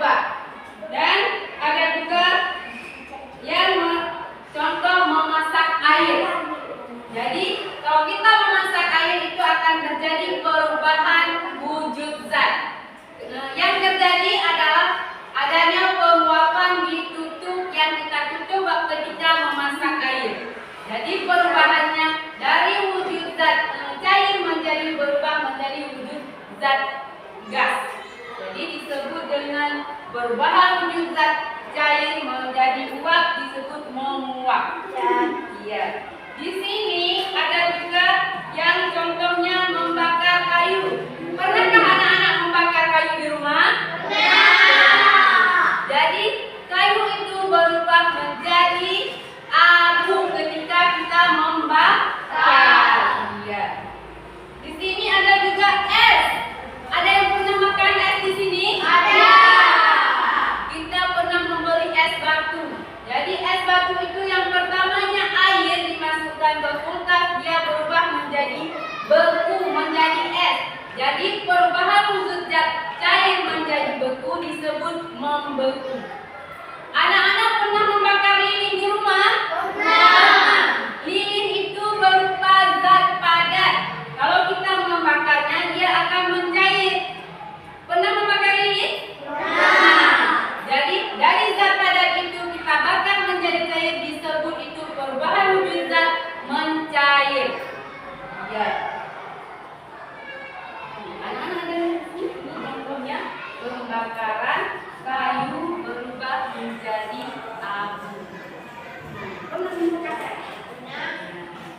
berubah. Dan ada juga yang contoh memasak air. Jadi kalau kita memasak air itu akan terjadi perubahan wujud zat. Yang terjadi adalah adanya penguapan di tutup yang kita tutup ketika memasak air. Jadi perubahannya dari wujud zat cair menjadi berubah menjadi wujud zat gas. Jadi disebut dengan perubahan wujud zat cair menjadi uap disebut menguap. Iya. Di sini ada juga yang contohnya membakar kayu. Pernahkah anak-anak membakar kayu di rumah? Jadi kayu itu berubah menjadi abu ketika kita membakar. Iya. Di sini ada juga es. Ada yang pernah makan es di sini? Ada. Kita pernah membeli es batu. Jadi es batu itu yang pertamanya air dimasukkan ke kulkas, dia berubah menjadi beku, menjadi es. Jadi perubahan wujud zat cair menjadi beku disebut membeku. Anak-anak pernah membakar lilin di rumah? Pernah. Lilin itu berupa zat padat. Kalau kita membakarnya dia akan mencair. Pernah membakar lilin? Pernah. Jadi dari zat padat itu kita bakar menjadi cair disebut itu perubahan wujud zat mencair. Ya. Anak-anak ada ini contohnya pembakaran kayu berubah menjadi abu. Pernah membakar? Pernah.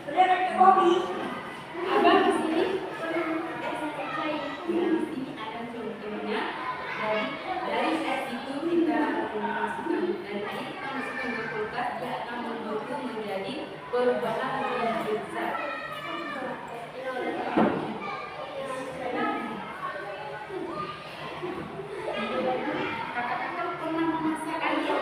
Pernah pakai kopi? Abang di sini di sini ada contohnya. Dari es itu kita masukkan dan tadi kita masukkan ke kulkas, dia akan membeku menjadi perubahan wujud zat. Kakak-kakak pernah memasak air?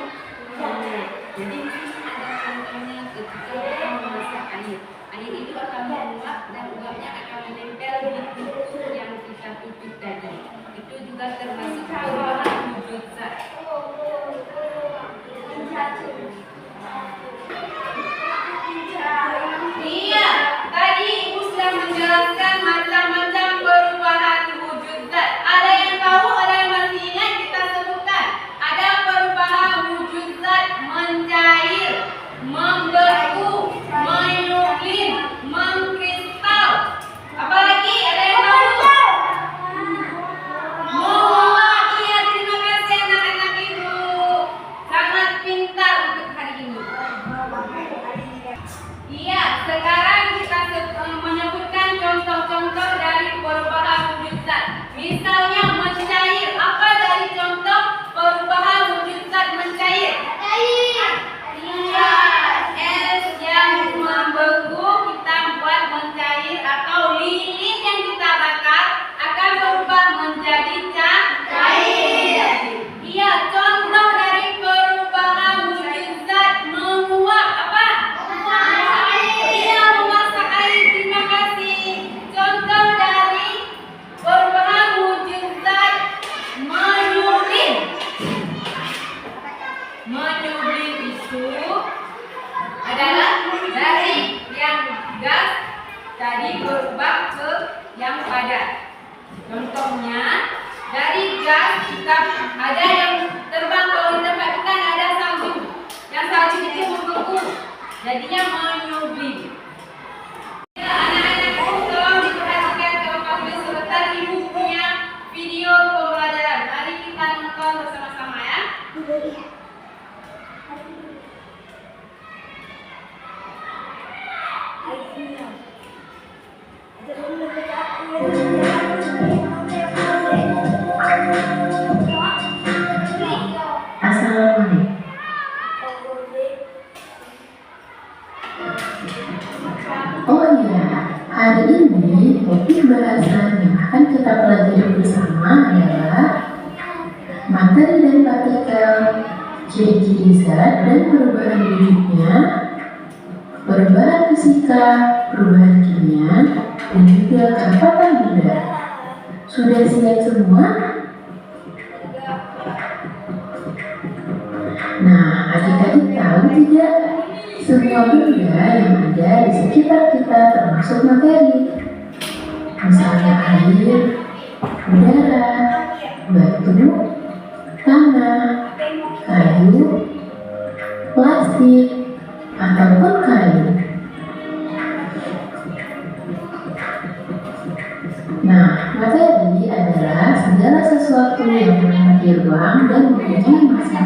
Jadi di sini ada contohnya ketika kita memasak air. Air itu akan menguap dan uapnya akan menempel di tutup yang kita tutup tadi. Itu juga termasuk perubahan wujud zat. Iya, tadi Ibu sudah menjelaskan macam-macam perubahan wujud zat. Ada yang tahu, ada yang masih ingat kita sebutkan. Ada perubahan wujud zat mencair, membeku, menuklir, mengkristal. Apalagi ada yang tahu? Menguap. Iya, terima kasih anak-anak Ibu. Sangat pintar untuk hari ini. Iya, sekarang kita menyebutkan contoh-contoh dari perubahan wujud zat. Misalnya mencair. Apa dari contoh perubahan wujud zat mencair? Air. Iya, es yang membeku kita buat mencair atau lilin yang kita bakar akan berubah menjadi cair. Iya, contoh dari perubahan wujud zat menguap apa? Iya, memasak air. Terima kasih. Contoh dari perubahan wujud zat menyublim. Menyublim itu adalah dari yang gas tadi berubah ke yang padat. Contohnya dari gas kita ada yang terbang, kalau di tempat kita ada salju. Yang salju itu membeku, jadinya menyublim. Ya, anak-anakku tolong diperhatikan kalau sebentar Ibu punya video pembelajaran. Mari kita nonton bersama-sama ya. Assalamualaikum. Oh iya, hari ini topik bahasan yang akan kita pelajari bersama adalah materi dan partikel, ciri-ciri zat dan perubahan wujudnya, perubahan fisika, perubahan kimia, dan juga kecepatan benda. Sudah siap semua? adik-adik tahu tidak? Semua benda yang ada di sekitar kita termasuk materi. Misalnya air, udara, batu, tanah, kayu, plastik, ataupun kain. Nah, materi adalah segala sesuatu yang memiliki ruang dan mempunyai massa.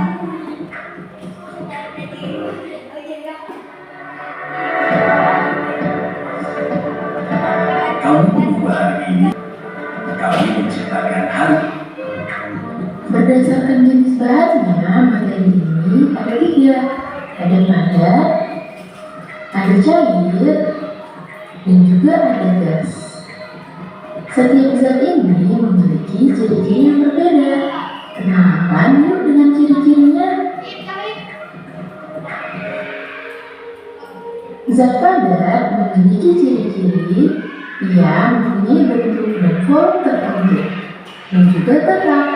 Kamu mengubah hari ini, kami menciptakan hari. Berdasarkan jenis bahannya, materi ini ada 3. Ada padat, ada cair, dan juga ada gas. Setiap zat ini memiliki ciri-ciri yang berbeda. Kenalan yuk dengan ciri-cirinya. Zat padat memiliki ciri-ciri yang mempunyai bentuk dan volume tertentu dan juga tetap.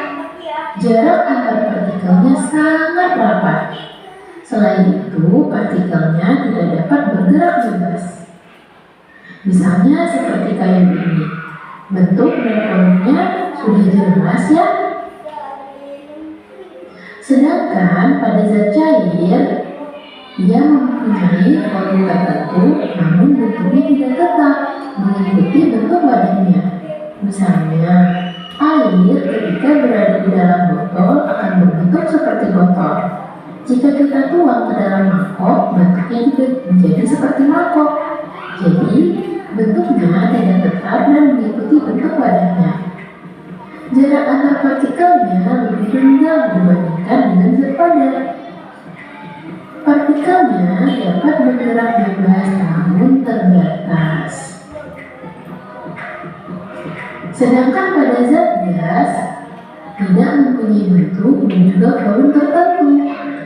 Jarak antar partikelnya sangat rapat. Selain itu, partikelnya tidak dapat bergerak bebas. Misalnya seperti kayu ini. Bentuk dan volumenya sudah jelas ya. Sedangkan pada zat cair, ia mempunyai volume tertentu, namun bentuknya tidak tetap mengikuti bentuk wadahnya. Misalnya, air ketika berada di dalam botol akan berbentuk seperti botol. Jika kita tuang ke dalam mangkok, bentuknya juga menjadi seperti mangkok. Jadi, bentuknya tidak tetap dan mengikuti bentuk wadahnya. Jarak antar partikelnya lebih rendah dibandingkan dengan zat padat. Partikelnya dapat bergerak bebas namun terbatas. Sedangkan pada zat gas tidak mempunyai bentuk dan juga volume tertentu.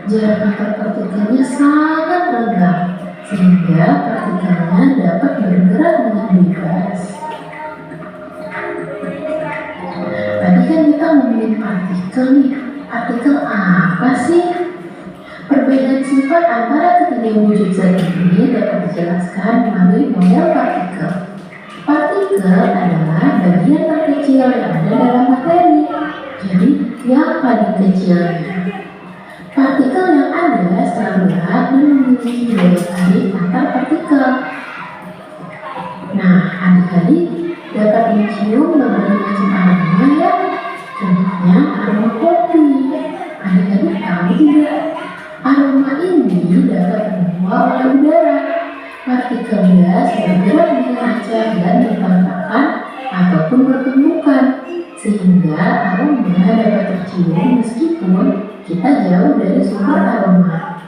Jarak antar partikelnya sangat renggang sehingga partikelnya dapat bergerak dengan bebas. Tadi kan kita ngomongin partikel nih. Partikel apa sih? Perbedaan sifat antara ketiga wujud zat ini dapat dijelaskan melalui model partikel. Partikel adalah bagian terkecil yang ada dalam materi, jadi yang paling kecilnya. Partikel yang ada selalu berat dan memiliki daya tarik antar partikel. Nah, adik-adik dapat mencium berbagai macam aroma ya. Contohnya aroma kopi. Adik-adik tahu tidak? Aroma ini dapat dibawa oleh udara. Partikel gas bergerak dengan acak dan bertabrakan ataupun bertumbukan, sehingga aroma dapat tercium meskipun kita jauh dari sumber aroma.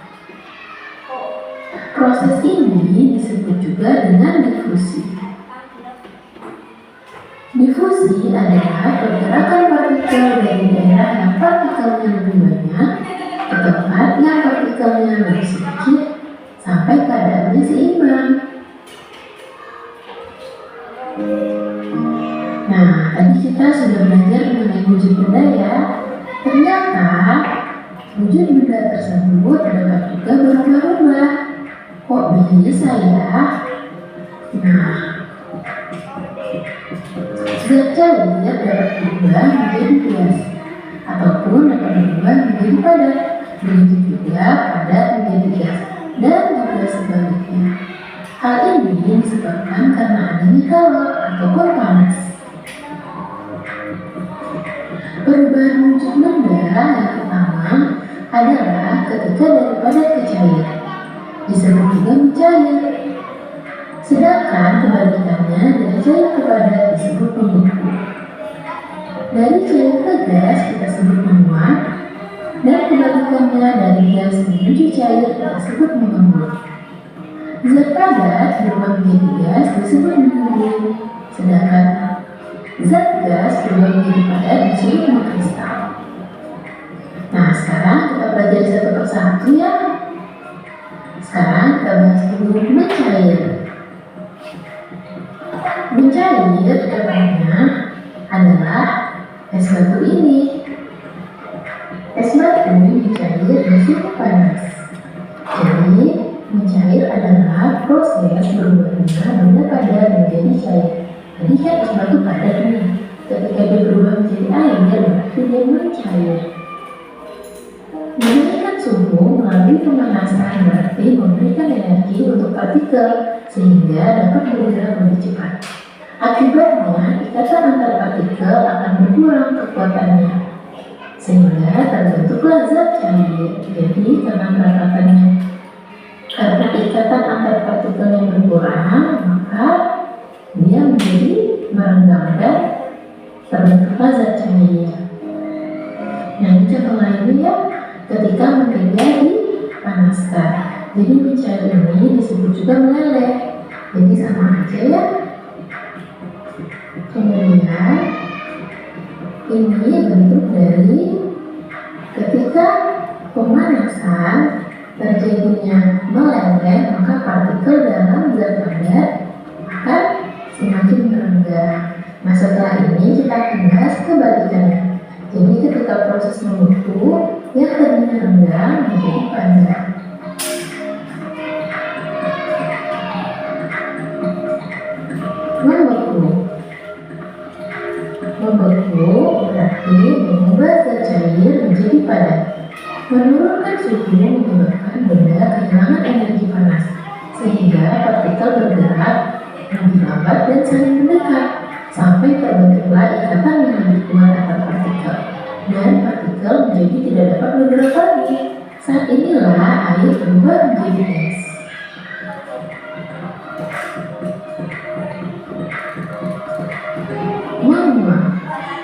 Proses ini disebut juga dengan difusi. Difusi adalah pergerakan partikel dari daerah yang partikelnya lebih banyak ke tempat yang partikelnya lebih sedikit sampai keadaannya seimbang. Nah, tadi kita sudah belajar mengenai wujud benda ya. Ternyata wujud benda tersebut dapat juga berubah-ubah. Kok bisa ya? Nah, zat cair dapat berubah menjadi gas ataupun dapat berubah menjadi padat. Begitu juga padat menjadi gas dan juga sebaliknya. Hal ini disebabkan karena adanya kalor ataupun panas. Perubahan wujud benda yang pertama adalah ketika dari padat ke cair, disebut juga mencair. Sedangkan kebalikannya dari cair ke padat disebut membeku. Dari cair ke gas kita sebut menguap, dan kebalikannya dari gas menuju cair kita sebut mengembun. Zat padat berubah menjadi gas disebut mengembun, sedangkan zat gas berubah menjadi padat disebut mengkristal. Nah, sekarang kita pelajari satu persatu ya. Sekarang kita bahas dulu mencair. Mencair contohnya adalah es batu ini. Es batu mencair di suhu panas. Jadi, mencair adalah proses berubahnya benda padat menjadi cair. Jadi kan es batu padat nih. Ketika dia berubah menjadi air, berarti dia mencair. Menaikkan suhu melalui pemanasan berarti memberikan energi untuk partikel sehingga dapat bergerak lebih cepat. Akibatnya, ikatan antar partikel akan berkurang kekuatannya, sehingga terbentuklah zat cair. Jadi, karena ikatan antar partikel yang berkurang, maka dia menjadi merenggang dan terbentuklah zat cair. Nah, ini contoh lainnya ya, ketika mentega dipanaskan. Jadi mencair ini disebut juga meleleh. Jadi sama aja ya. Kemudian ini bentuk dari ketika pemanasan terjadinya meleleh, maka partikel dalam zat padat akan semakin merenggang. Nah, setelah ini kita akan bahas kebalikannya. Jadi ketika proses membeku, yang tadinya renggang menjadi padat. Membeku berarti mengubah zat cair menjadi padat. Menurunkan suhu menyebabkan benda kehilangan energi panas, sehingga partikel bergerak lebih lambat dan saling mendekat, sampai terbentuklah ikatan yang lebih kuat antar partikel, dan partikel menjadi tidak dapat bergerak lagi. Saat inilah air berubah menjadi es.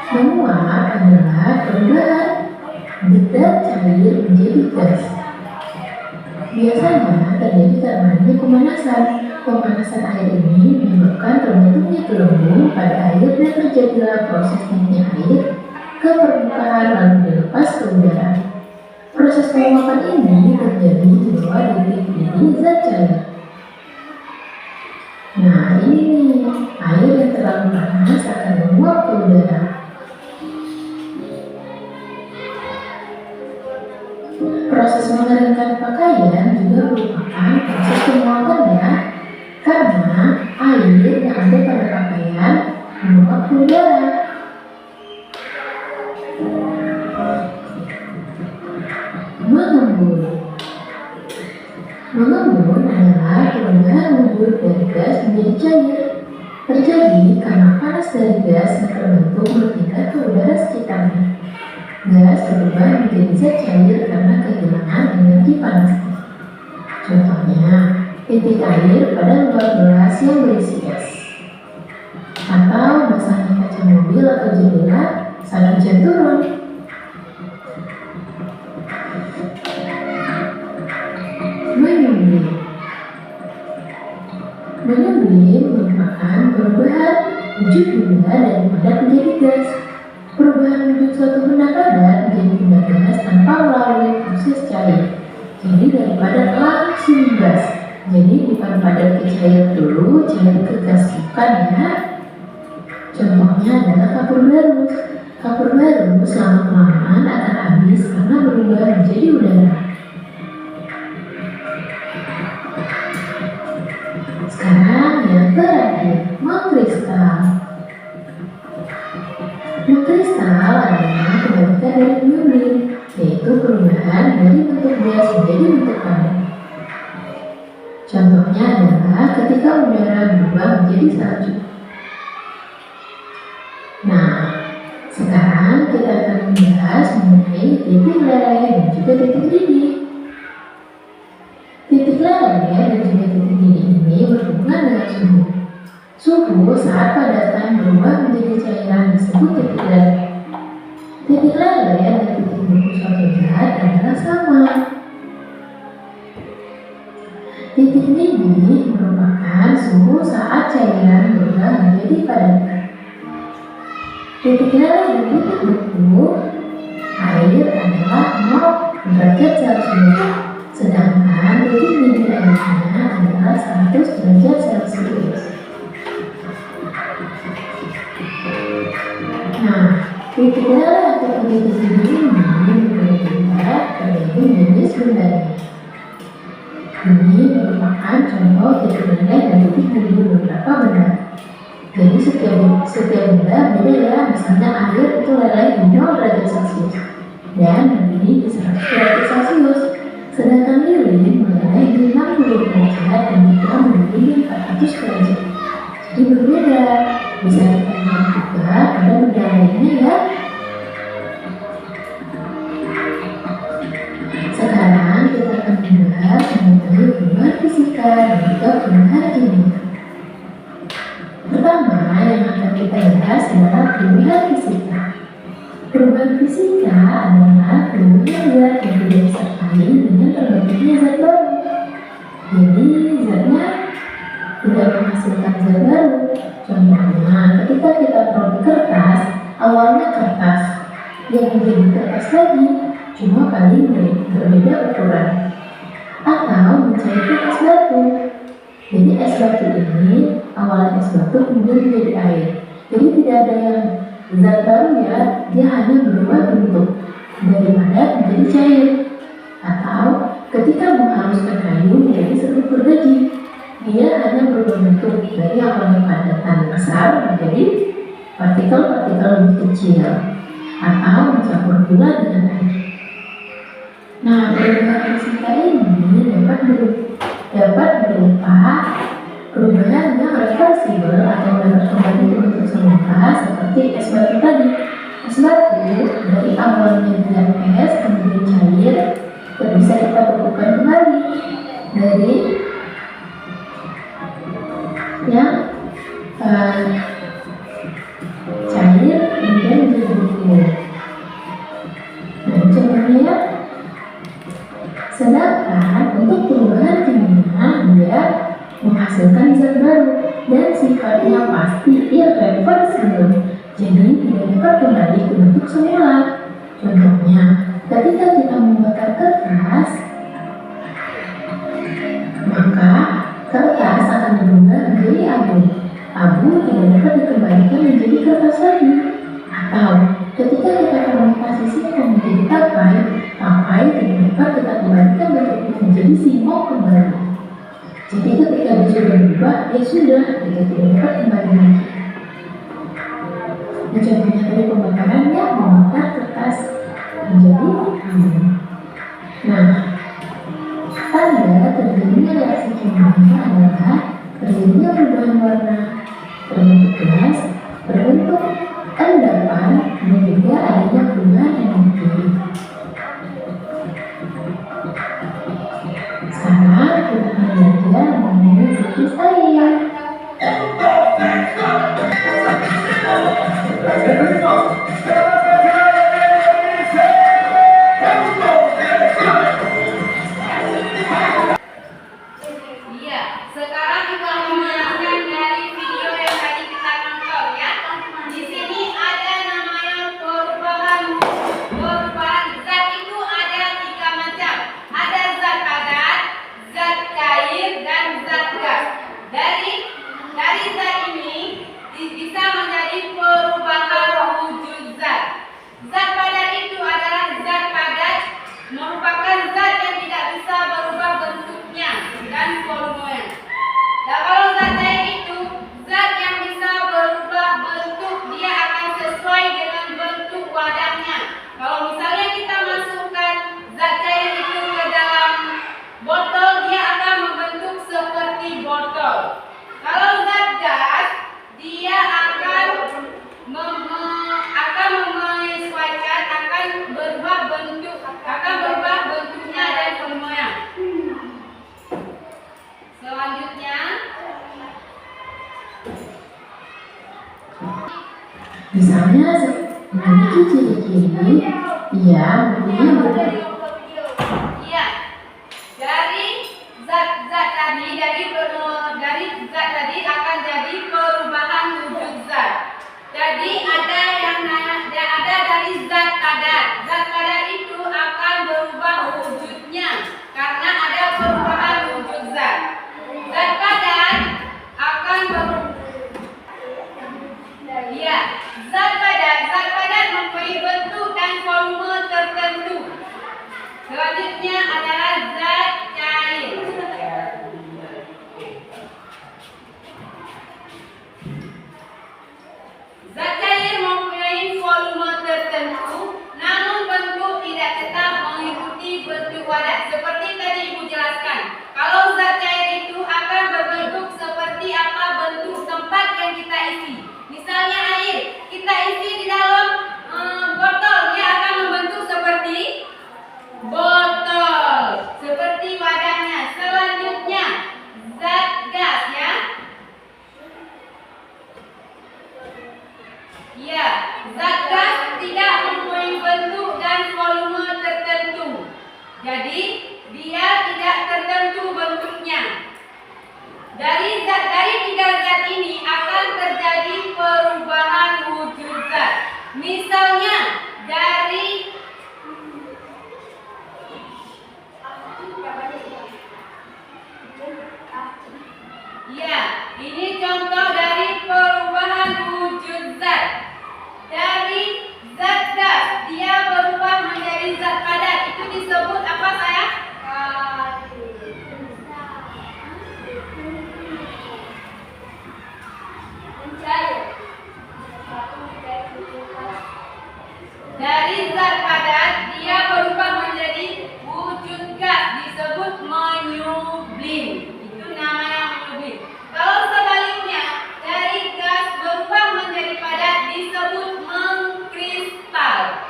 Menguap adalah perubahan zat cair menjadi gas. Biasanya terjadi karena adanya pemanasan. Pemanasan air ini menyebabkan terbentuknya gelembung pada air dan terjadilah proses naiknya air ke permukaan lalu dilepas ke udara. Proses penguapan ini terjadi di bawah titik zat cair. Nah, ini nih, air yang terlalu panas akan menguap ke udara. Proses mengeringkan pakaian juga merupakan proses penguapan ya, karena air yang ada pada pakaian menguap ke udara. Mengembun adalah perubahan embun dari gas menjadi cair. Terjadi karena panas dari gas yang terbentuk berpindah ke udara sekitarnya. Gas berubah menjadi zat cair karena kehilangan energi panasnya. Contohnya, titik air pada lubang gelas yang berisi es, atau basahnya kaca mobil atau jendela saat hujan turun. Menyembelih merupakan perubahan wujud benda dari padat menjadi gas. Perubahan wujud suatu benda padat menjadi benda gas tanpa melalui proses cair. Jadi dari padat langsung gas. Jadi bukan padat ke cair dulu, cair ke gas, bukan ya. Contohnya adalah kapur barus. Kapur barus lama-kelamaan akan habis karena berubah menjadi udara. Sekarang yang terakhir, mengkristal. Mengkristal adalah kebalikan dari menyembelih, yaitu perubahan dari bentuk gas menjadi bentuk padat. Contohnya adalah ketika udara berubah menjadi salju. Nah, sekarang kita akan membahas mengenai titik leleh dan juga titik didih. Titik leleh dan juga titik didih ini berhubungan dengan suhu. Suhu saat padatan berubah menjadi cairan disebut titik leleh. Titik leleh dan titik beku suatu zat adalah sama. Titik didih merupakan suhu saat cairan berubah menjadi padatan. Titik leleh dan titik beku air adalah 0 derajat Celcius, sedangkan titik didih airnya adalah 100 derajat Celcius. Nah, titik leleh atau titik didih ini berbeda contoh titik nilai dan titik dari beberapa benda. Jadi setiap benda beda ya, misalnya air itu nilai di 0 derajat Celcius dan mendidih di 100 derajat Celcius. Sedangkan lilin nilai di 60 derajat dan juga mendidih di 400 derajat. Jadi berbeda. Bisa kita lihat juga ada benda lainnya ya. Sekarang kita akan membahas mengenai perubahan fisika dan juga perubahan kimia. Pertama yang akan kita bahas adalah perubahan fisika. Perubahan fisika adalah perubahan zat yang tidak disertai dengan terbentuknya zat baru. Jadi zatnya tidak menghasilkan zat baru. Contohnya, ketika kita produk kertas, awalnya kertas yang menjadi kertas lagi, cuma paling berbeda ukuran. Atau mencairkan es batu. Jadi es batu ini awalnya es batu kemudian menjadi air. Jadi tidak ada yang zat baru ya, dia hanya berubah bentuk dari padat menjadi cair. Atau ketika menghaluskan kayu menjadi struktur gaji, dia hanya berubah bentuk dari awalnya padatan besar menjadi partikel-partikel lebih kecil. Atau mencampur gula dengan air. Nah, perubahan fisika ini dapat berupa perubahan yang reversibel atau dapat kembali ke bentuk semula seperti es batu tadi. Es batu dari awalnya dia es kemudian cair, bisa kita bekukan kembali dari yang cair kemudian menjadi beku. Nah, contohnya ya. Sedangkan untuk perubahan kimia dia menghasilkan zat baru dan sifatnya pasti irreversibel, jadi tidak dapat kembali ke bentuk semula. Contohnya, ketika kita membakar kertas, maka kertas akan berubah menjadi abu. Abu tidak dapat dikembalikan menjadi kertas lagi. Atau ketika kita fermentasi singkong menjadi tapai, tapai tidak dapat kita kembalikan bentuknya menjadi singkong kembali. Jadi ketika dia sudah berubah, ya sudah, kita tidak dapat kembali lagi. Nah, contohnya dari pembakarannya membakar kertas menjadi abu. Nah, tanda terjadinya reaksi kimia adalah terjadinya perubahan warna, berbentuk gas, berbentuk endapan, dan juga adanya perubahan energi. Sekarang kita akan belajar mengenai siklus air. Iya, sekarang kita mendengarkan dari video yang tadi kita nonton ya. Di sini ada namanya perubahan zat itu ada 3 macam. Ada zat padat, zat cair, dan zat gas. Dari zat ini bisa menjadi perubahan wujud zat. Zat padat itu adalah zat padat merupakan zat yang tidak bisa berubah bentuknya dan volumenya. Dan kalau zat cair itu zat yang bisa berubah bentuk, dia akan sesuai dengan bentuk wadahnya. Kalau misalnya kita masukkan zat cair itu ke dalam botol, dia akan membentuk seperti botol. Kalau zat gas, dia akan menyesuaikan, akan berubah bentuknya dan volumenya. Selanjutnya, Misalnya memiliki ciri-ciri ia mempunyai bentuk. iya, dari zat tadi akan jadi perubahan wujud zat. Jadi ada dari zat padat. Zat padat itu akan berubah wujudnya karena ada perubahan wujud zat. Zat padat akan zat padat mempunyai bentuk dan volume tertentu. Dari tiga zat ini akan terjadi perubahan wujud zat. Misalnya dari ini contoh dari perubahan wujud zat. Dari zat gas, dia berubah menjadi zat padat. Itu disebut apa sayang? Dari zat padat, dia berubah menjadi wujud gas. Disebut menyublim. Itu namanya menyublim. Kalau sebaliknya, dari gas berubah menjadi padat disebut mengkristal.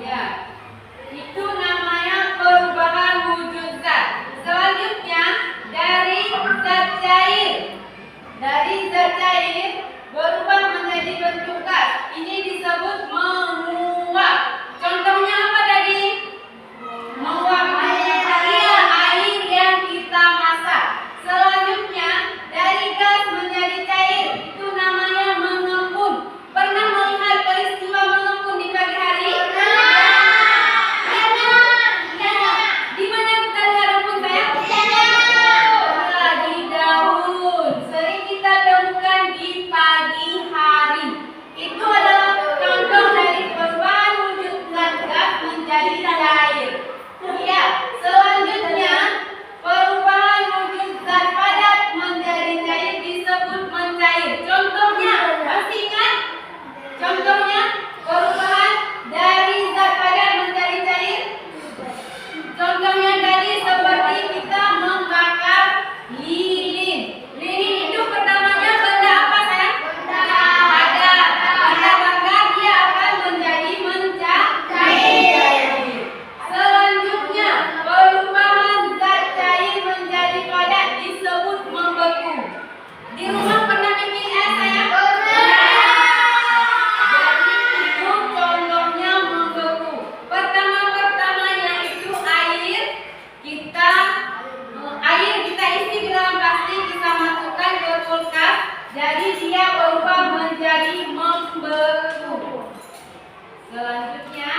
Ya, itu namanya perubahan wujud zat. Selanjutnya, dari zat cair. Dari zat cair berubah menjadi bentuk gas. Ini disebut menguap. Contohnya apa tadi? Menguap air yang kita masak. Selanjutnya dari gas menjadi cair, itu namanya mengembun. Pernah melihat peristiwa mengembun di pagi hari? Di mana kita lihat embun sayang? Di daun. Sering kita temukan di pagi hari. Itu adalah contoh dari perubahan wujud zat gas menjadi cair. Ya, selanjutnya perubahan wujud zat padat menjadi cair disebut mencair. Contohnya, masih ingat? Contohnya perubahan dari zat padat menjadi cair. Contohnya tadi seperti kita membakar lilin. Lilin itu pertamanya benda apa sayang? Padat. Kita bakar dia akan menjadi mencair. Selanjutnya perubahan zat cair menjadi padat disebut membeku. Di rumah pernah bikin es sayang? Jadi itu contohnya membeku. Pertama-pertamanya itu air kita isi di dalam plastik, kita masukkan ke kulkas. Jadi dia berubah menjadi membeku. Selanjutnya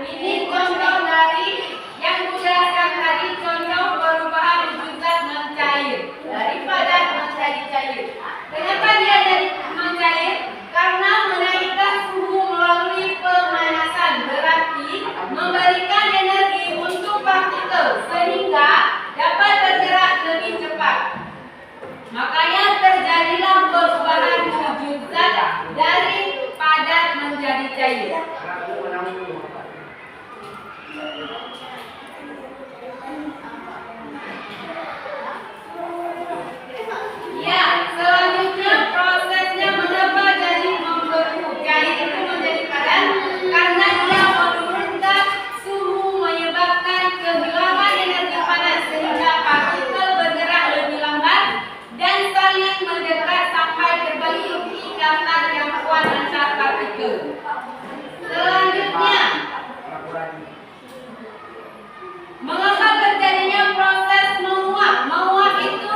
ini contoh dari yang dijelaskan tadi, contoh perubahan wujud zat mencair. Dari padat menjadi cair. Kenapa dia jadi mencair? Karena menaikkan suhu melalui pemanasan. Berarti memberikan energi untuk partikel sehingga dapat bergerak lebih cepat. Makanya terjadilah perubahan wujud zat dari padat menjadi cair. Ya, selanjutnya prosesnya mengapa jadi membeku. Cair itu menjadi padat karena dia menurunkan suhu menyebabkan kehilangan energi panas sehingga partikel bergerak lebih lambat dan saling mendekat sampai terbentuk ikatan yang kuat antar partikel. Selanjutnya, mengapa terjadinya proses menguap? Menguap itu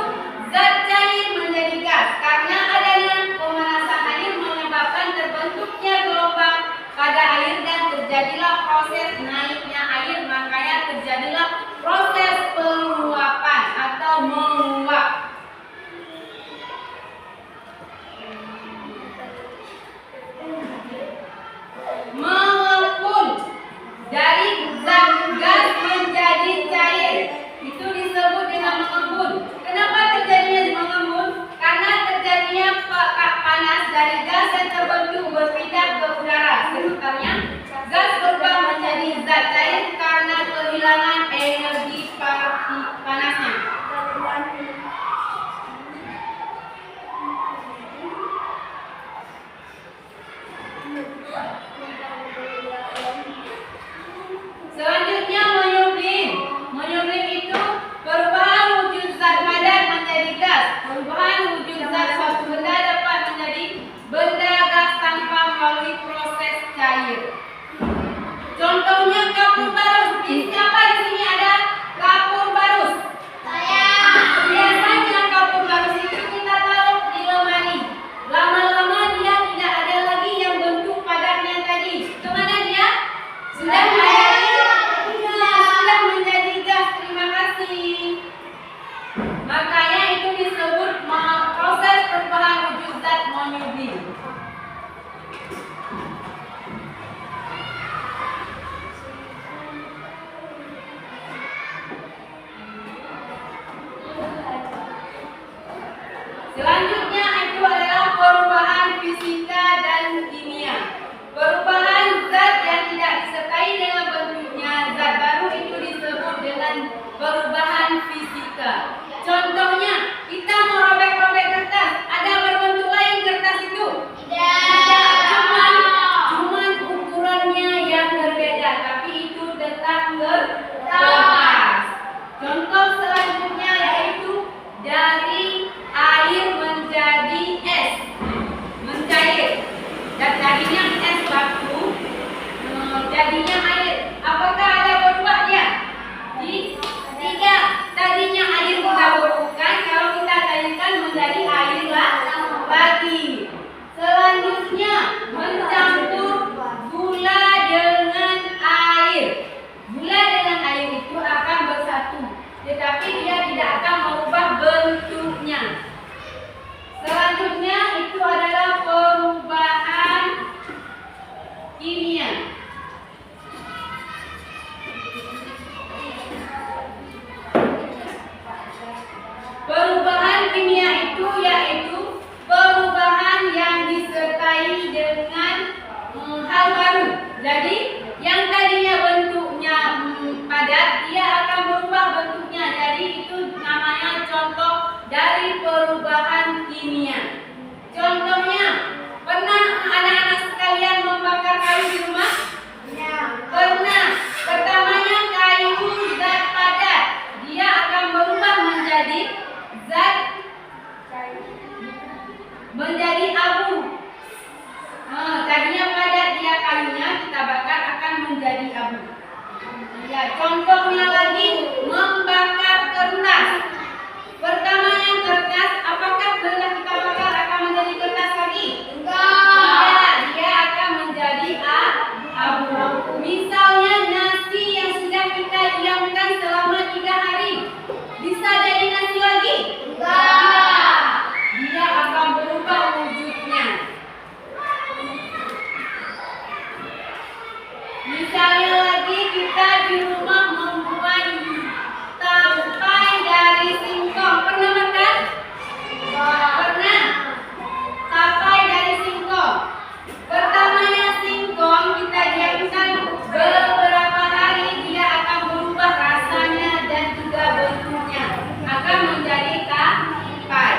zat cair menjadi gas. Karena adanya pemanasan air menyebabkan terbentuknya gelombang pada air dan terjadilah proses naiknya air. Makanya terjadilah proses penguapan atau menguap. Mengepul. Dari Selanjutnya itu adalah perubahan fisika dan kimia. Perubahan zat yang tidak disertai dengan bentuknya zat baru itu disebut dengan perubahan fisika. Contohnya, kita merobek-robek kertas, ada berbentuk lain kertas itu? Tidak, cuman ukurannya yang berbeda, tapi itu tetap kertas. Contoh selanjutnya yaitu dari air menjadi es, mencair. Dan tadinya es batu, jadinya air. Apakah ada berubahnya? Tidak. Tadinya air kita bukan, kalau kita cairkan menjadi air lagi. Selanjutnya mencampur gula dengan air. Gula dengan air itu akan bersatu, tetapi dia tidak akan merubah bentuknya. Selanjutnya itu adalah perubahan kimia. Perubahan kimia itu yaitu perubahan yang disertai dengan hal baru. Jadi yang tadinya bentuknya padat, dia akan berubah bentuknya. Jadi itu namanya contoh dari perubahan kimia. Contohnya, pernah anak-anak sekalian membakar kayu di rumah? Pernah. Pertamanya kayu zat padat, dia akan berubah menjadi abu. Tadinya padat dia kayunya, kita bakar akan menjadi abu. Ya, contohnya lagi membakar kertas. Pertamanya kertas, apakah setelah kita bakar akan menjadi kertas lagi? Enggak, dia akan menjadi abu. Misalnya nasi yang sudah kita diamkan selama 3 hari, bisa jadi nasi lagi? Enggak, dia akan berubah wujudnya. Misalnya lagi kita di rumah membuat tapai dari singkong. Pernah makan? Pernah. Tapai dari singkong. Pertamanya singkong kita diamkan beberapa hari, dia akan berubah rasanya dan juga bentuknya, akan menjadi tapai.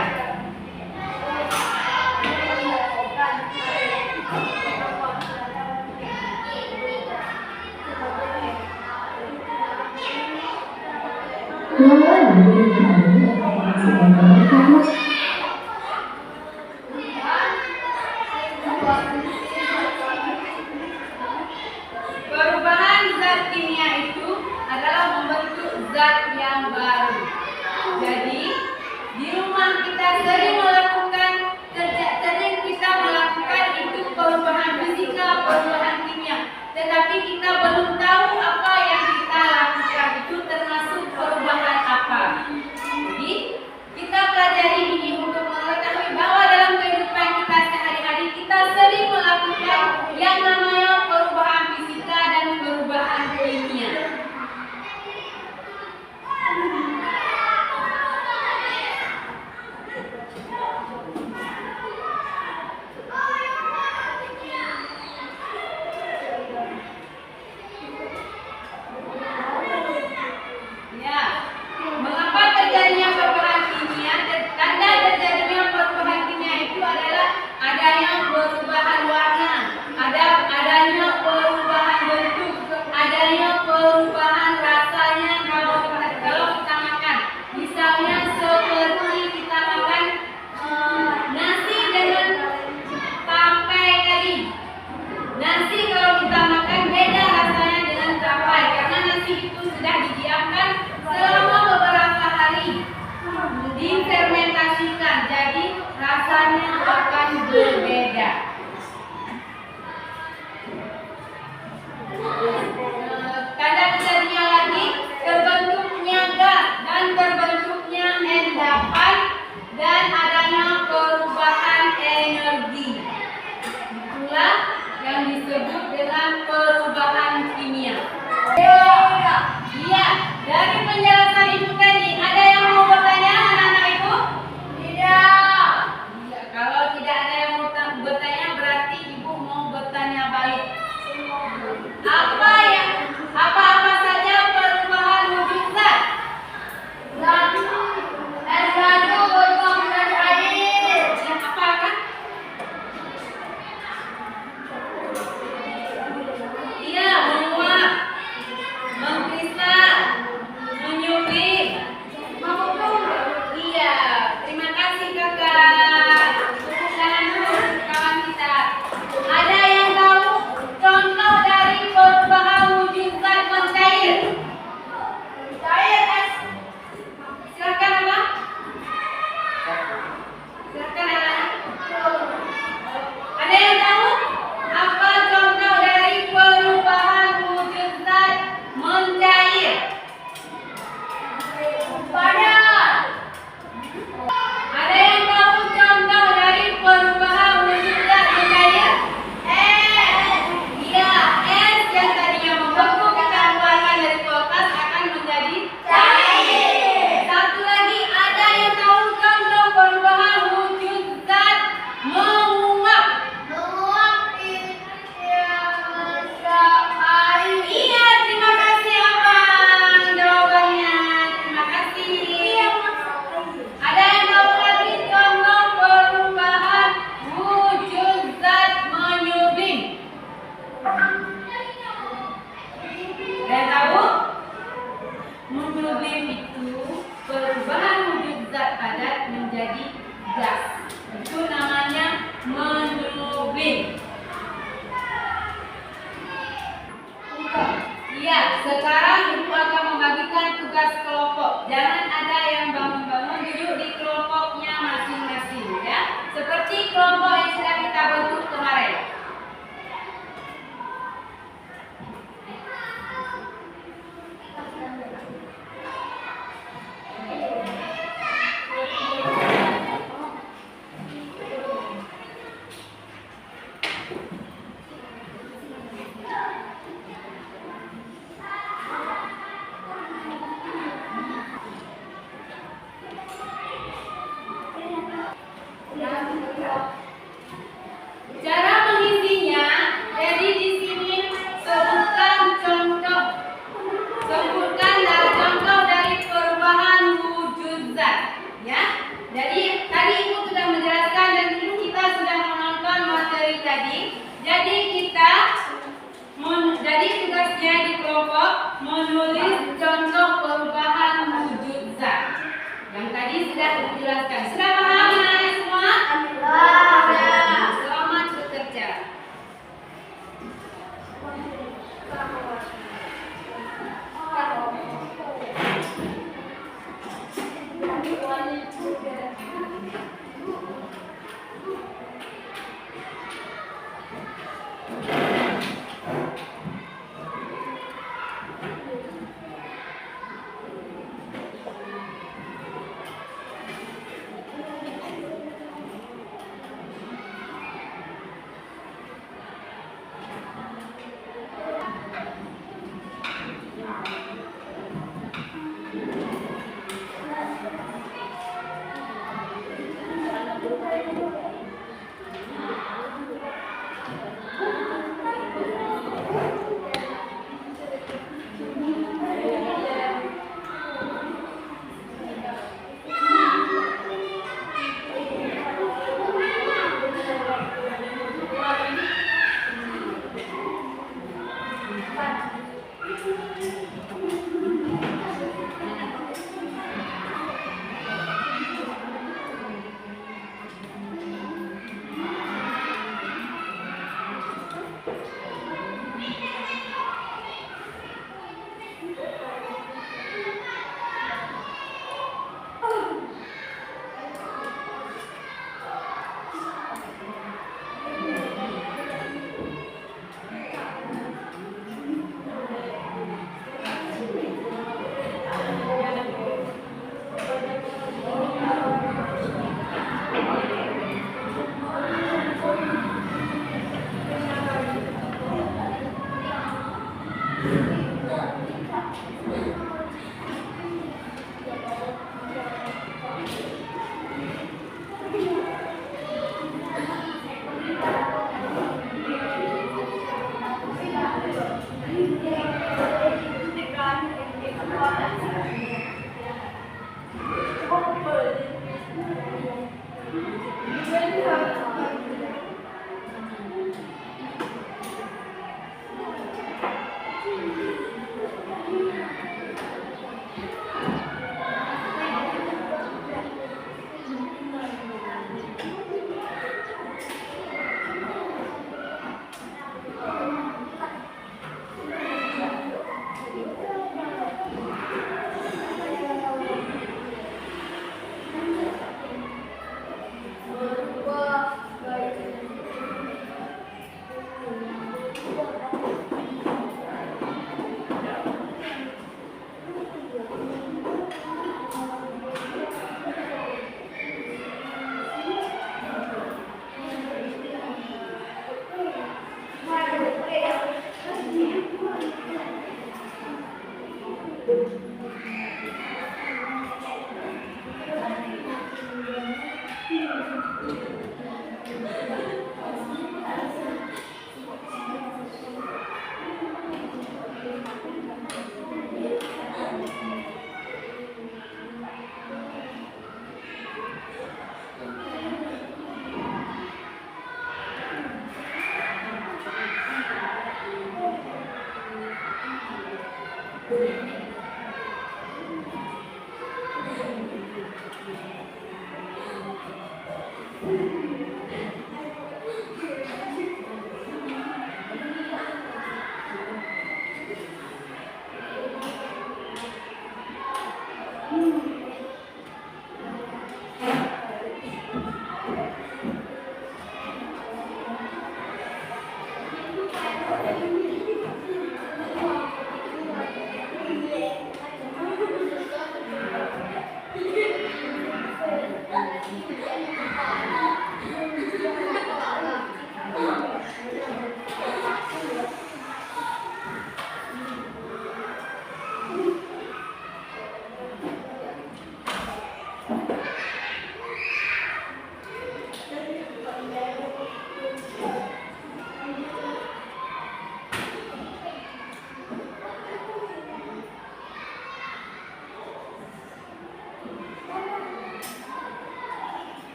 Perubahan zat kimia itu adalah membentuk zat yang baru. Jadi di rumah kita sering melakukan itu perubahan fisika, perubahan kimia. Tetapi kita belum tahu apa yang kita lakukan itu termasuk perubahan apa. Jadi kita pelajari ini untuk mengetahui bahwa dalam kehidupan kita sehari-hari kita sering melakukan yang namanya perubahan fisika dan perubahan kimia. Ya, mengapa terjadinya perubahan kimia? Tanda terjadinya perubahan kimia itu adalah adanya perubahan warna, adanya perubahan bentuk, adanya perubahan rasanya kalau kita makan. Misalnya seperti kita makan nasi dengan tapai tadi. Nasi kalau kita makan beda rasanya dengan tapai karena nasi itu sudah didiamkan selama beberapa hari, difermentasikan, jadi rasanya akan berbeda. Tanda terjadinya lagi terbentuknya gas dan terbentuknya endapan dan adanya perubahan energi. Itulah yang disebut dengan perubahan kimia. Iya, dari penjelasan Ibu tadi, ada yang mau bertanya anak-anak Ibu? Tidak. Monoblim itu perubahan wujud zat padat menjadi gas. Itu namanya monoblim. Iya, sekarang ibu akan membagikan tugas kelompok. Jangan ada yang bangun-bangun, duduk di kelompoknya masing-masing ya. Seperti kelompok yang sudah kita bentuk kemarin. Cara mengisinya, jadi di sini sebutkanlah contoh dari perubahan wujud zat, ya. Jadi tadi ibu sudah menjelaskan dan dulu kita sudah menonton materi tadi. Jadi tugasnya di kelompok menulis contoh perubahan wujud zat. Yang tadi sudah dijelaskan. Sudah paham anak semua? Selamat bekerja.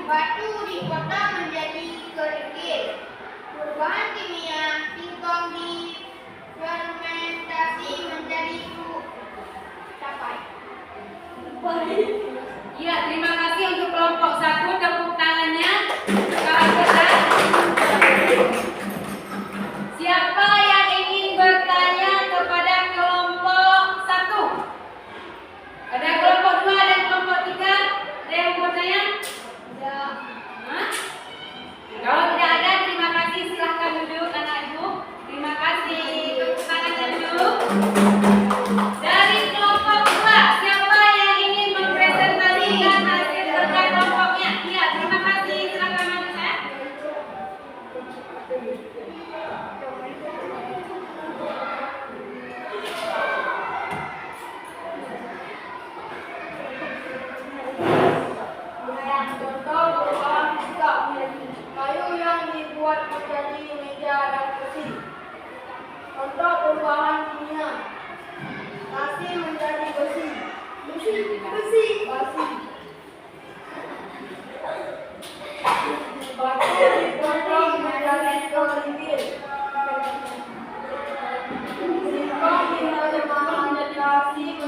Batu di kota menjadi kerikil.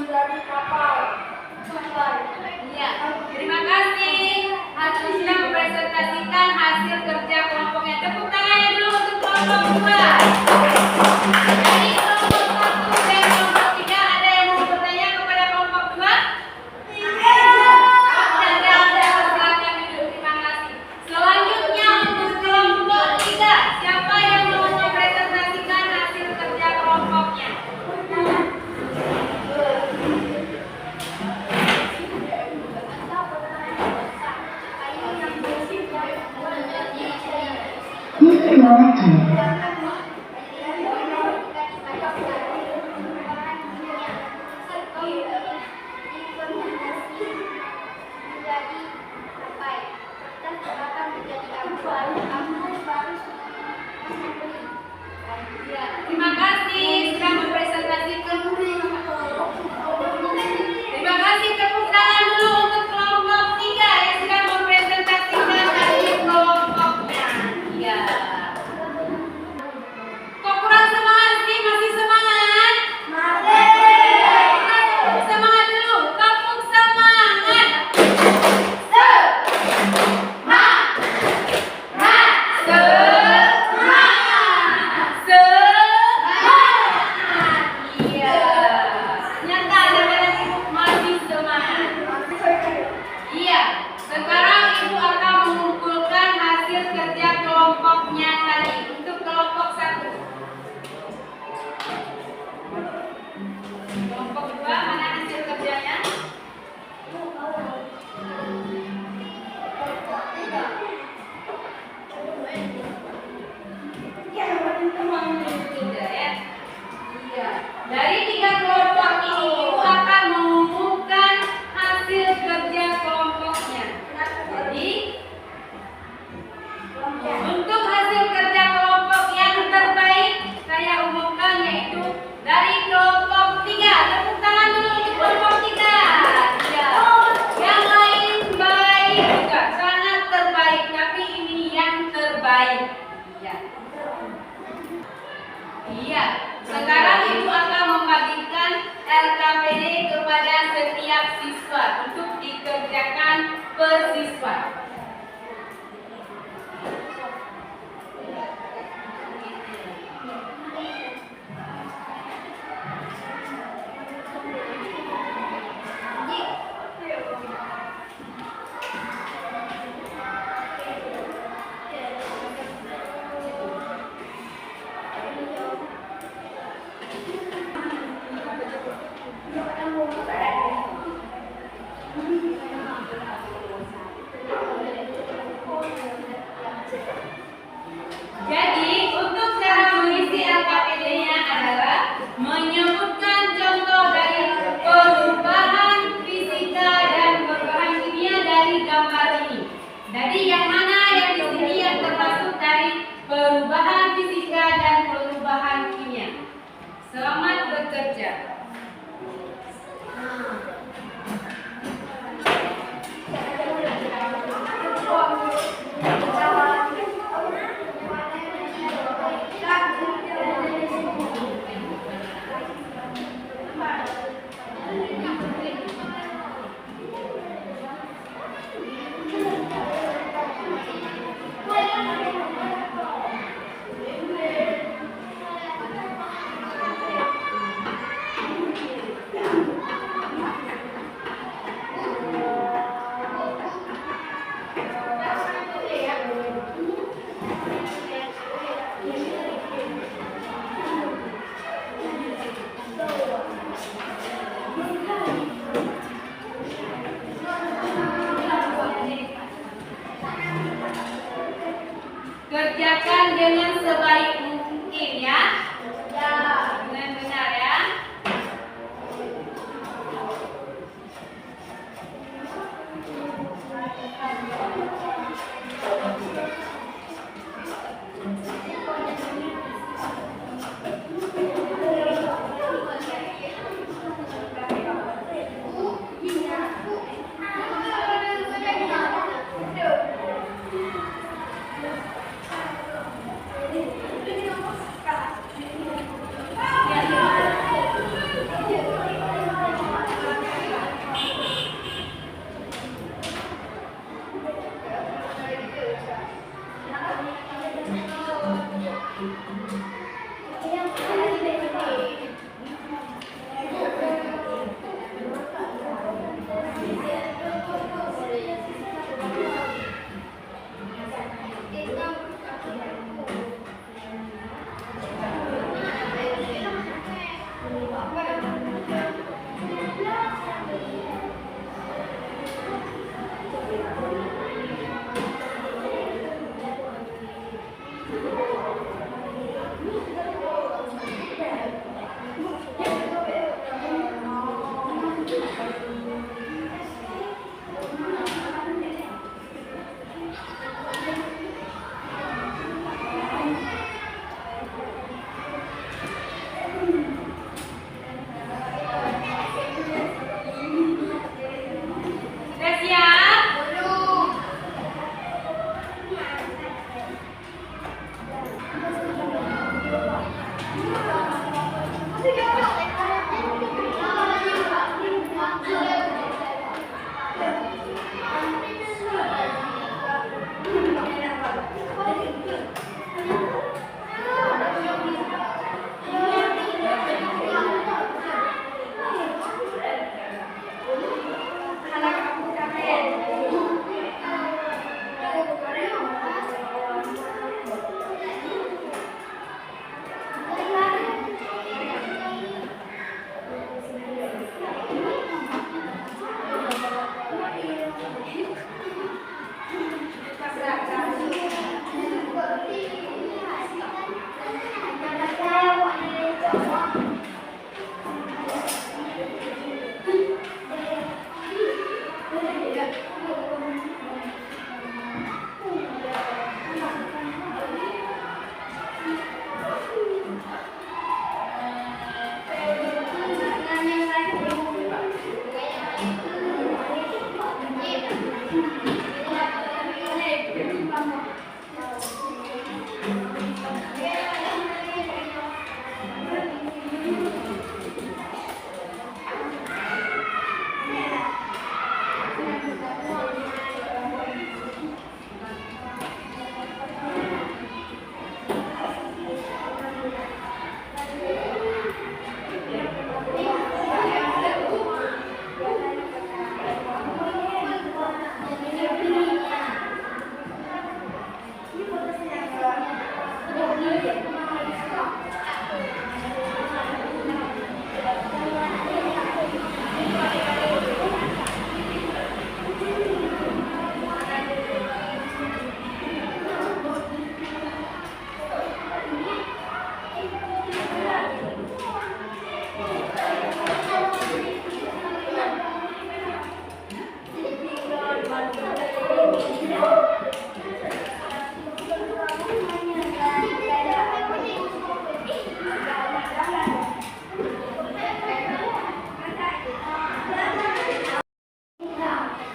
menjadi kapal. Iya, terima kasih. Hasil sudah mempresentasikan hasil kerja kelompoknya. Tepuk tangannya dulu untuk kelompok 2. Dari kelompok 1 dan kelompok 3 ada yang mau bertanya kepada kelompok 2? Ada, silakan duduk. Terima kasih. Selanjutnya untuk kelompok 3, siapa yang mau mempresentasikan hasil kerja kelompoknya? Terima kasih sudah mempresentasikan. Terima kasih, tepuk tangan dulu untuk kelompok 3 yang sudah mempresentasikan hasil kelompoknya. Iya. Kok kurang semangat sih? Masih semangat? Semangat dulu. Tepuk semangat. Iya. Nyata anak-anak ibu masih semangat. Iya. Sekarang ibu akan mengumpulkan hasil kerja kelompoknya tadi untuk kelompok 1. Kelompok 2 mana hasil kerjanya? Tidak ya. Iya. Dari 3 kelompok ini ibu akan mengumumkan hasil kerja kelompoknya. Jadi untuk hasil kerja kelompok yang terbaik saya umumkan yaitu dari kelompok 3. Tepuk tangan dulu untuk kelompok 3. Ya. Yang lain baik juga, sangat terbaik, tapi ini yang terbaik. Ya. Iya. Sekarang ibu akan membagikan LKPD kepada setiap siswa untuk dikerjakan per siswa. Jadi, untuk cara mengisi LKPD-nya adalah menyebutkan contoh dari perubahan fisika dan perubahan kimia dari gambar ini. Jadi, yang mana yang di sini yang termasuk dari perubahan fisika dan perubahan kimia? Selamat bekerja. Kerjakan dengan sebaik mungkin ya. Ya, dengan benar ya.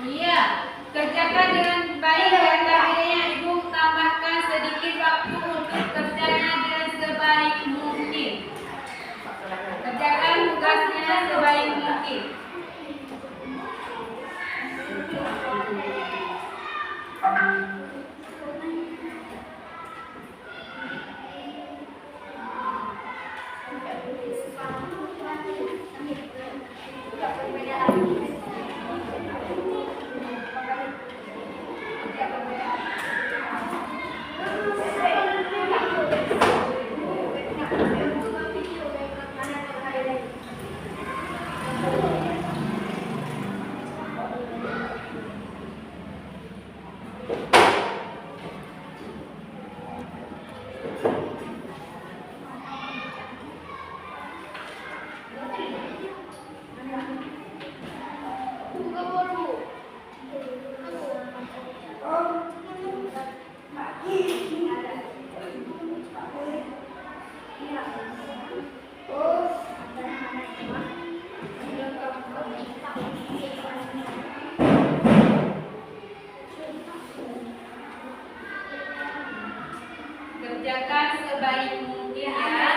Iya, kerjakan dengan baik dan tadinya Ibu tambahkan sedikit waktu untuk kerjanya dengan sebaik mungkin. Kerjakan tugasnya sebaik mungkin. Kerjakan sebaik mungkin ya.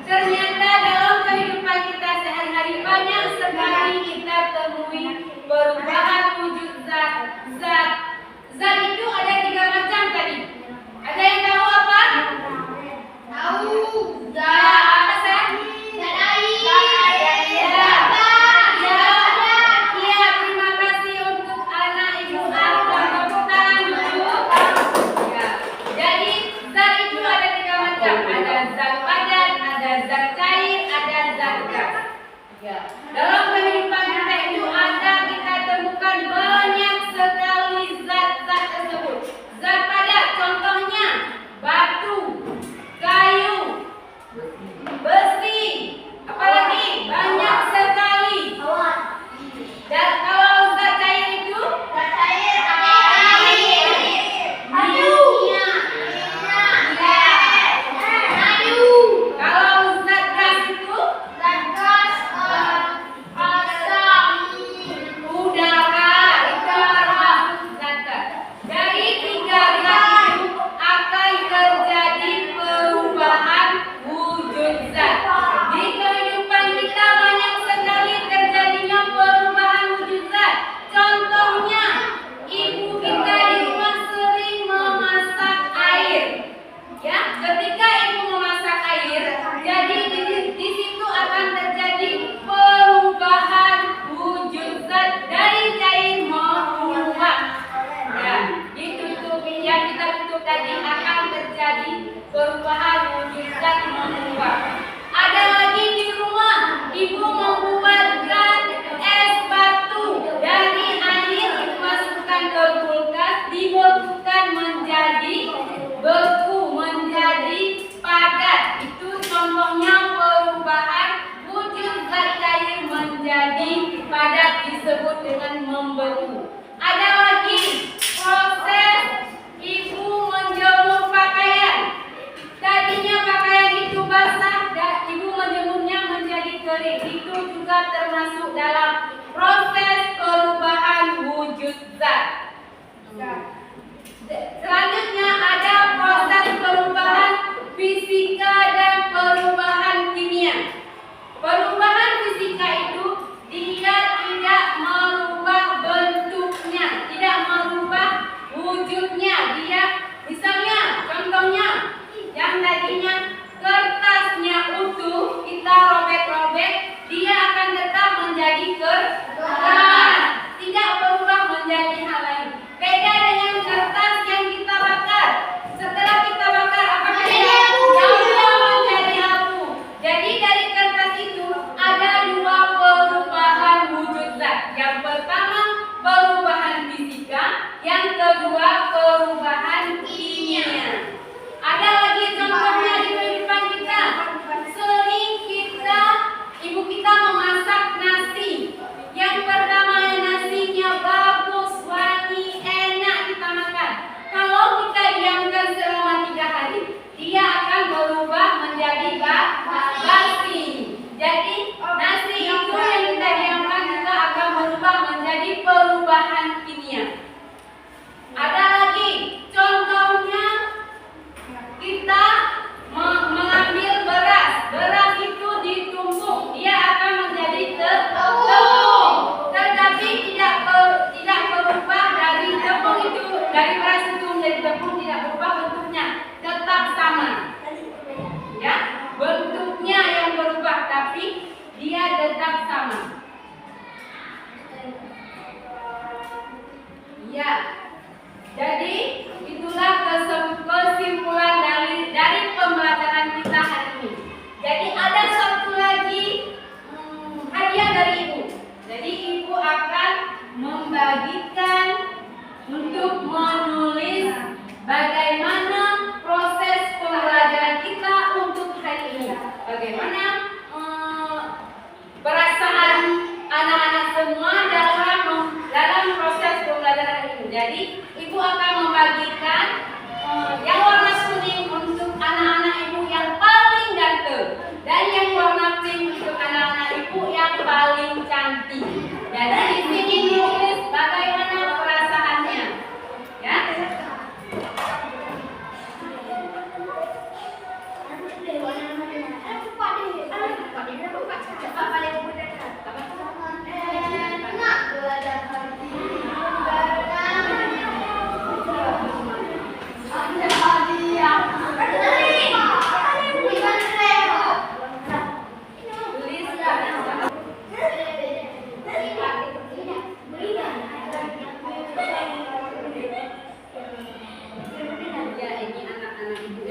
Ternyata dalam kehidupan kita sehari-hari banyak sekali kita temui perubahan wujud zat. Zat itu ada 3 macam tadi. Ada yang tahu apa? Tahu. Zat apa saya? Zat air. Ya, terima kasih untuk anak ibu Arta. Tepuk tangan dulu. Ya. Jadi zat itu ada 3 macam. Ada zat padat, ada zat cair, ada zat gas. Ya. Dalam kehidupan kita itu kita temukan banyak sekali zat-zat tersebut. Zat padat contohnya batu, kayu, besi, apalagi banyak sekali. Dan kalau zat cair itu kalau zat gas itu udara, itu termasuk zat gas. Dari 3 zat itu akan terjadi perubahan wujud zat. Di kehidupan kita banyak sekali terjadinya perubahan wujud zat. Contohnya, ibu kita di rumah sering memasak air. Ya, ketika ibu memasak air, jadi di situ akan terjadi perubahan wujud zat dari cair menguap. Ya, itu yang kita tutup tadi akan terjadi perubahan wujud zat menguap. Ada lagi di rumah, ibu membuatkan es batu dari air dimasukkan ke kulkas, dibekukan menjadi beku, menjadi padat. Itu contohnya perubahan wujud zat cair menjadi padat, disebut dengan membeku. Ada lagi proses ibu menjemur pakaian. Tadi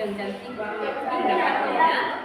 yang cantik banget. Dapatnya ya.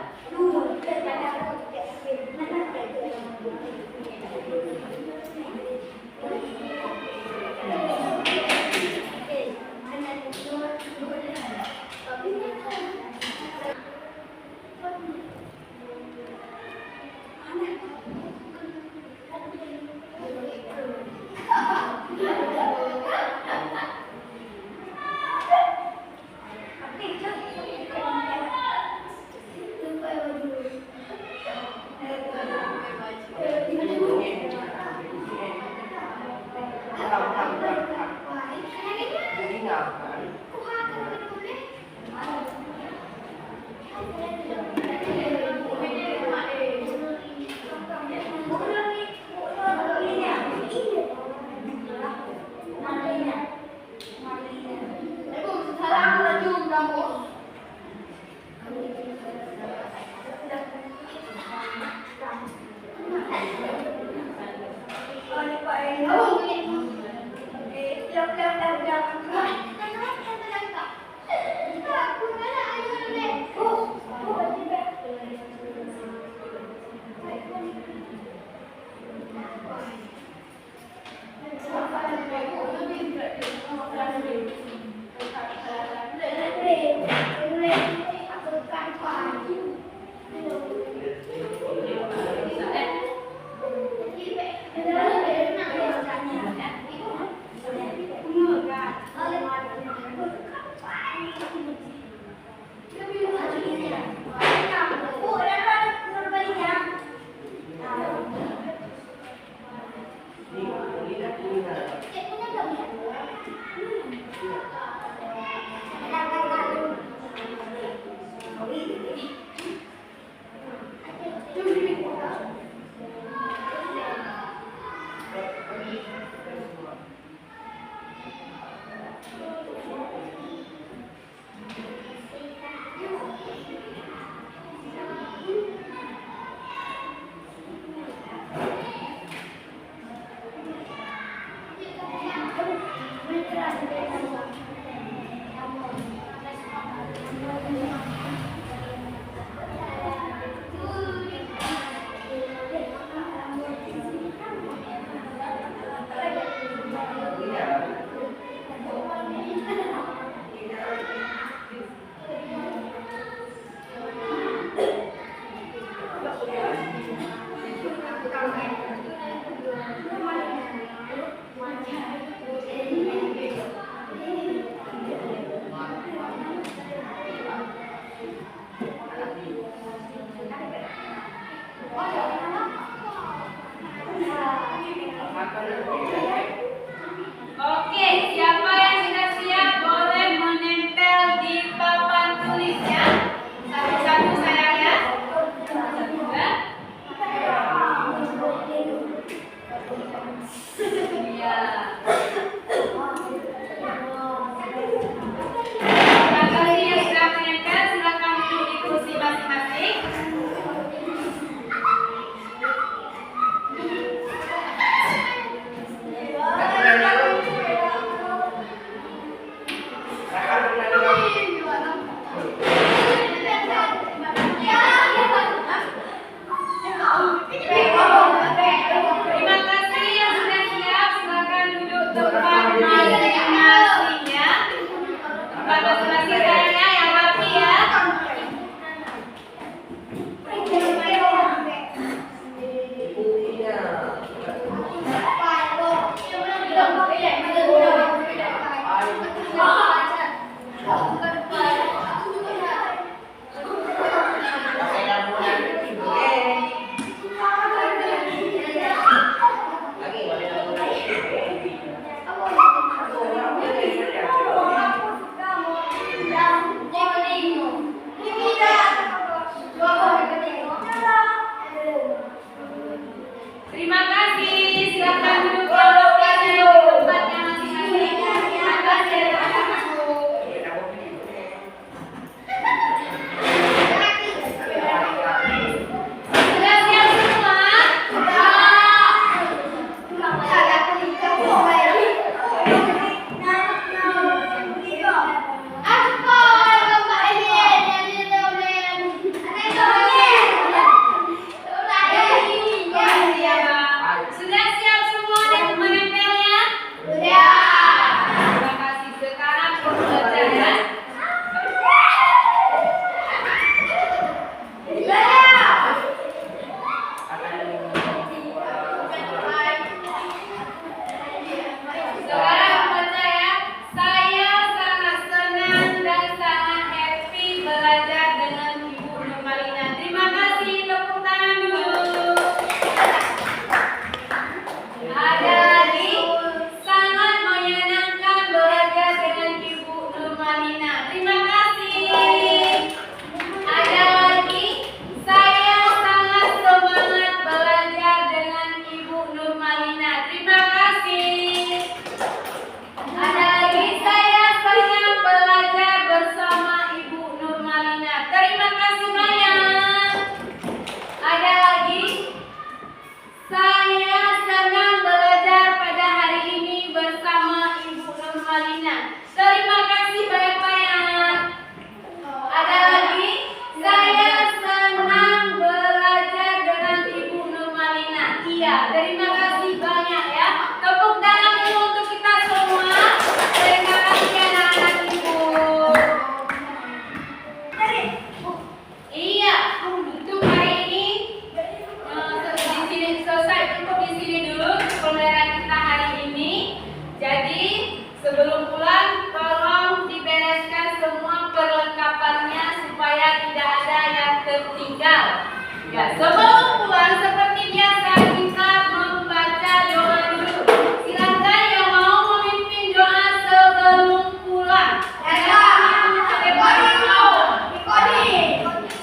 Ya, sebelum pulang seperti biasa kita membaca doa dulu. Silakan yang mau memimpin doa sebelum pulang.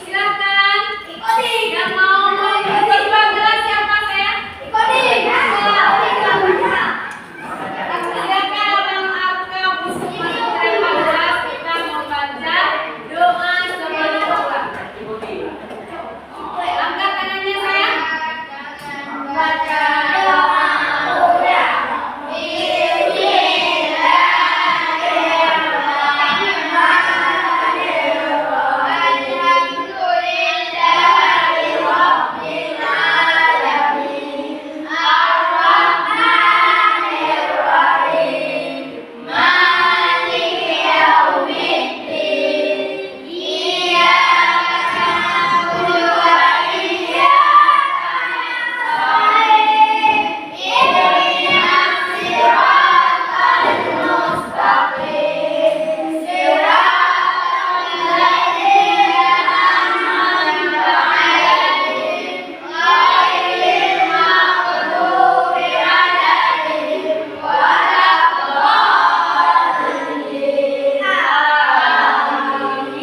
Silakan. Yang mau berbang gelas siapa saya? Silakan Abang Arka Busuma berbang gelas, kita membaca doa sebelum pulang. Angkat tangannya saya. Baca doa mulia.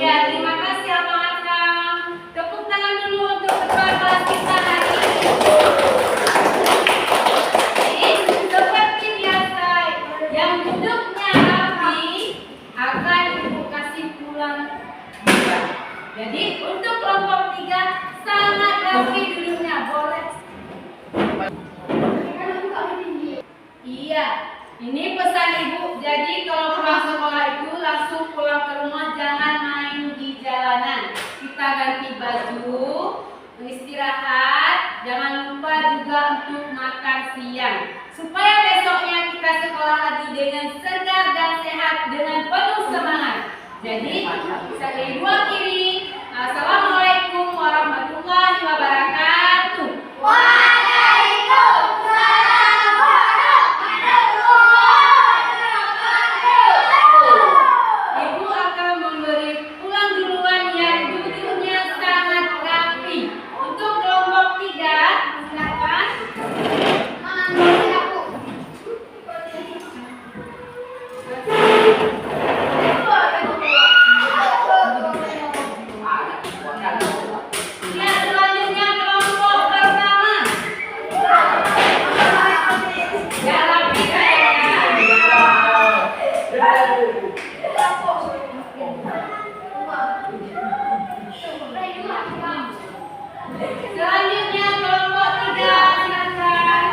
Ya, terima kasih Abang Akram. Tepuk tangan dulu untuk ketua kelas kita hari ini. Seperti biasa, yang duduknya rapi akan Ibu kasih pulang juga. Jadi untuk kelompok 3 sangat rapi duduknya, boleh. Iya, ini pesan Ibu. Jadi kalau pulang sekolah itu langsung pulang ke rumah, jangan main di jalanan. Kita ganti baju, istirahat, jangan lupa juga untuk makan siang. Supaya besoknya kita sekolah lagi dengan segar dan sehat, dengan penuh semangat. Jadi, saya Ibu akhiri. Assalamualaikum warahmatullahi wabarakatuh. Ibu akan memberi pulang duluan yang duduknya sangat rapi. Untuk kelompok 3, silakan. Ya, selanjutnya kelompok pertama. Ya, rapi Selanjutnya kelompok 3, silakan.